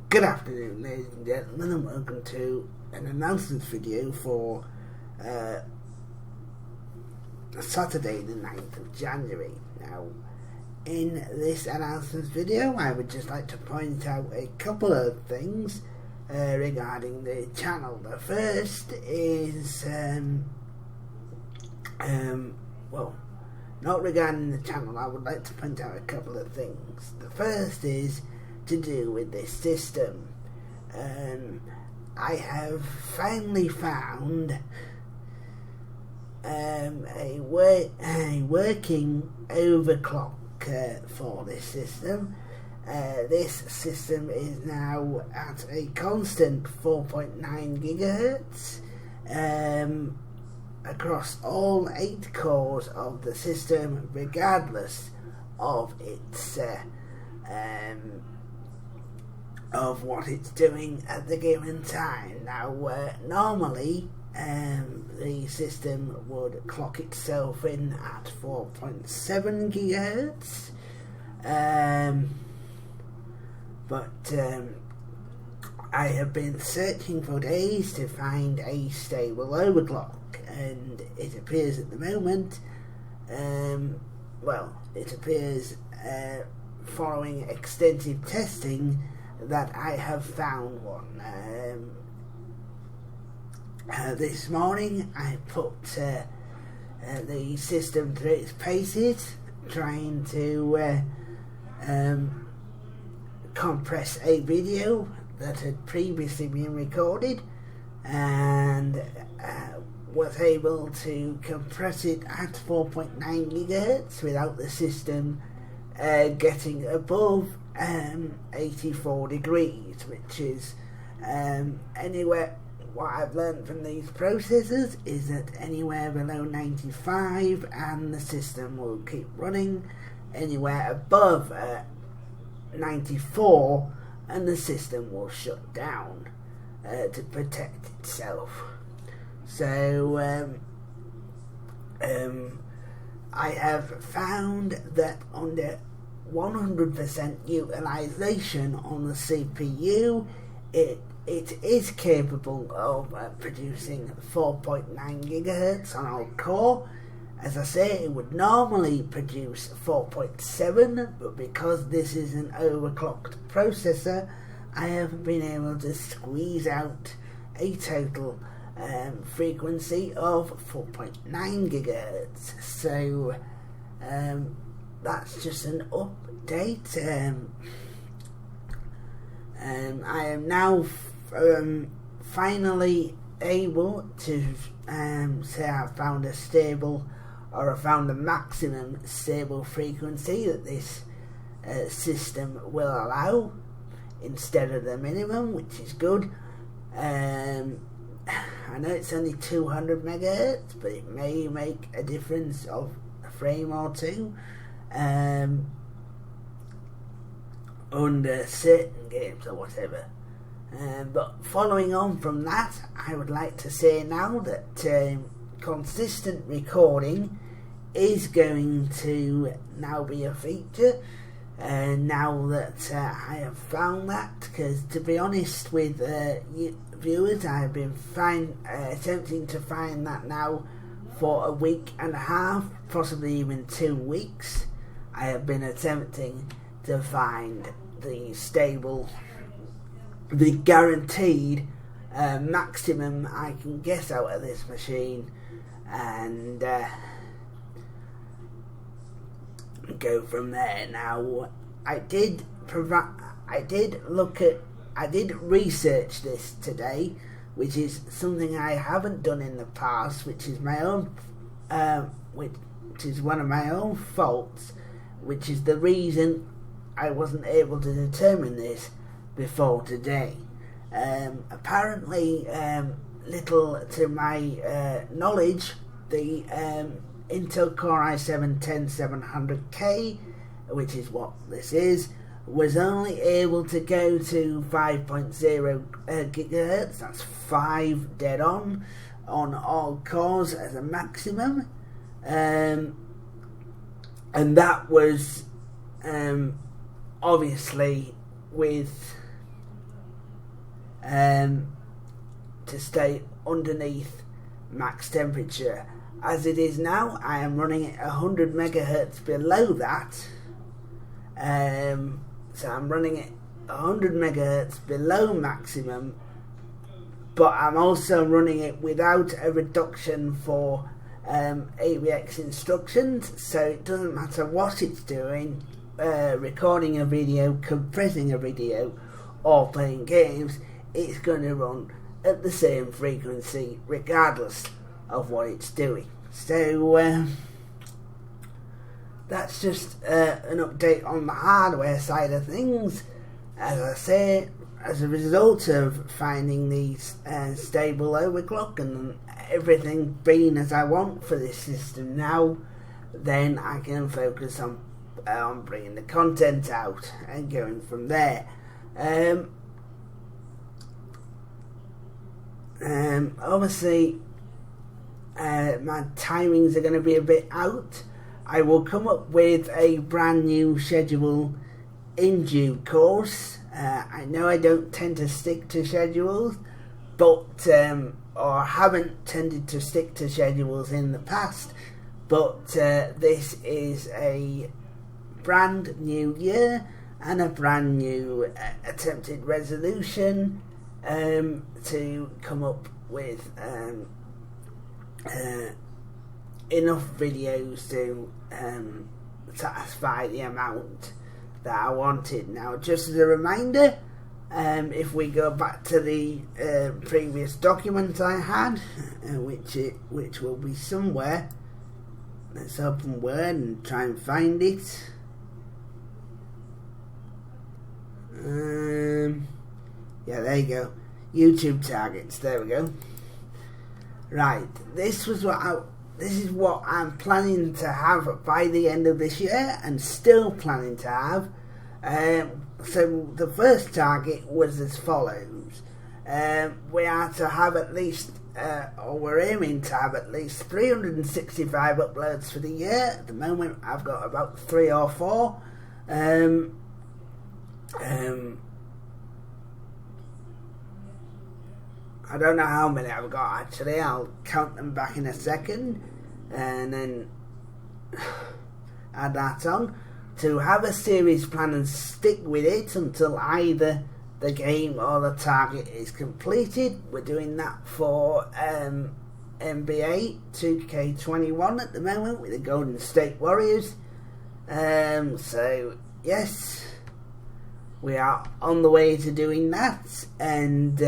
Good afternoon, ladies and gentlemen, and welcome to an announcement video for Saturday the 9th of January. Now, in this announcement video, I would just like to point out a couple of things regarding the channel. The first is, well, not regarding the channel. I would like to point out a couple of things. The first is to do with this system. I have finally found a working overclock for this system. This system is now at a constant 4.9 gigahertz across all 8 cores of the system, regardless of its of what it's doing at the given time. Now, normally the system would clock itself in at 4.7 gigahertz, but I have been searching for days to find a stable overclock, and it appears at the moment, well, it appears following extensive testing that I have found one. This morning I put the system through its paces, trying to compress a video that had previously been recorded, and was able to compress it at 4.9 gigahertz without the system getting above 84 degrees, which is anywhere. What I've learned from these processors is that anywhere below 95 and the system will keep running, anywhere above 94 and the system will shut down to protect itself. So I have found that under 100% utilization on the CPU, it is capable of producing 4.9 gigahertz on our core. As I say, it would normally produce 4.7, but because this is an overclocked processor, I have been able to squeeze out a total frequency of 4.9 gigahertz. So that's just an update. I am now finally able to say I've found a stable, or I found a maximum stable frequency that this system will allow instead of the minimum, which is good. I know it's only 200 megahertz, but it may make a difference of a frame or two under certain games or whatever. But following on from that, I would like to say now that consistent recording is going to now be a feature, now that I have found that, because to be honest with viewers, I have been attempting to find that now for a week and a half, possibly even 2 weeks. I have been attempting to find the stable, the guaranteed maximum I can get out of this machine, and go from there. Now, I did research this today, which is something I haven't done in the past, which is my own, which is one of my own faults, which is the reason I wasn't able to determine this before today. Apparently, little to my knowledge, the Intel Core i7-10700K, which is what this is, was only able to go to 5.0 gigahertz. That's 5 dead on all cores as a maximum, and that was obviously with to stay underneath max temperature. As it is now, I am running it 100 megahertz below that. So I'm running it 100 megahertz below maximum, but I'm also running it without a reduction for AVX instructions, so it doesn't matter what it's doing, recording a video, compressing a video, or playing games, it's going to run at the same frequency regardless of what it's doing. So that's just an update on the hardware side of things. As I say, as a result of finding these stable overclock and everything being as I want for this system now, then I can focus on bringing the content out and going from there. Obviously, my timings are going to be a bit out. I will come up with a brand new schedule in due course. I know I don't tend to stick to schedules, but or haven't tended to stick to schedules in the past, but this is a brand new year and a brand new attempted resolution to come up with enough videos to satisfy the amount that I wanted. Now, just as a reminder, if we go back to the previous document I had, which will be somewhere, let's open Word and try and find it. Yeah, there you go. YouTube targets. There we go. Right, this is what I'm planning to have by the end of this year, and still planning to have. So the first target was as follows. We are to have at least, or we're aiming to have at least 365 uploads for the year. At the moment, I've got about 3 or 4. I don't know how many I've got actually. I'll count them back in a second and then add that on. To have a series plan and stick with it until either the game or the target is completed. We're doing that for NBA 2K21 at the moment with the Golden State Warriors. So yes, we are on the way to doing that and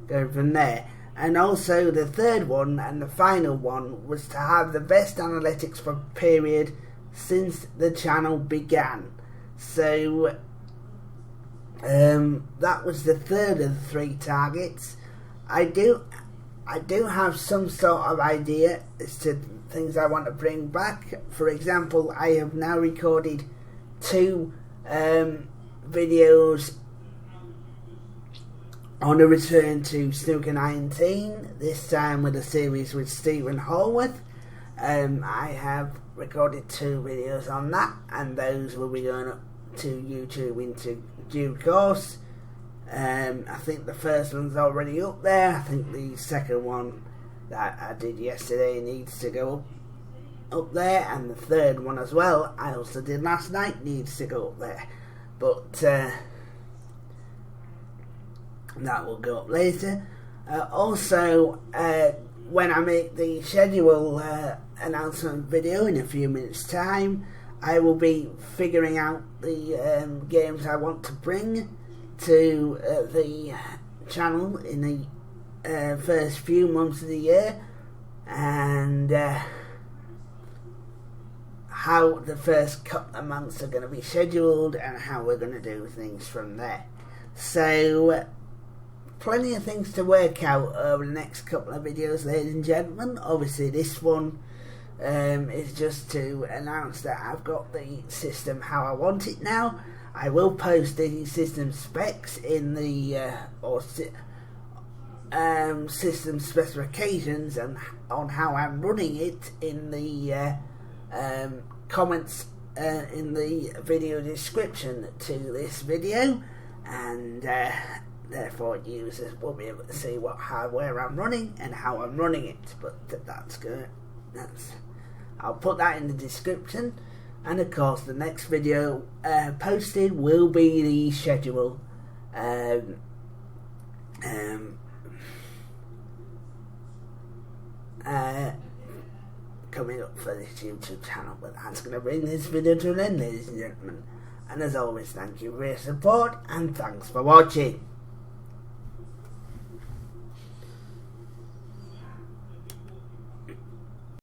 go from there. And also the third one and the final one was to have the best analytics for period since the channel began. So that was the third of the 3 targets. I do have some sort of idea as to things I want to bring back. For example, I have now recorded 2 videos on a return to Snooker 19, this time with a series with Stephen Hallworth. I have recorded 2 videos on that, and those will be going up to YouTube into due course. I think the first one's already up there. I think the second one that I did yesterday needs to go up there, and the third one as well, I also did last night, needs to go up there. But that will go up later. Also, when I make the schedule announcement video in a few minutes time, I will be figuring out the games I want to bring to the channel in the first few months of the year, and how the first couple of months are going to be scheduled and how we're going to do things from there. So plenty of things to work out over the next couple of videos, ladies and gentlemen. Obviously this one is just to announce that I've got the system how I want it now. I will post the system specs in the system specifications and on how I'm running it in the comments in the video description to this video, and therefore users will be able to see what hardware I'm running and how I'm running it. But that's good. I'll put that in the description, and of course the next video posted will be the schedule coming up for this YouTube channel. But that's going to bring this video to an end, ladies and gentlemen. And as always, thank you for your support, and thanks for watching.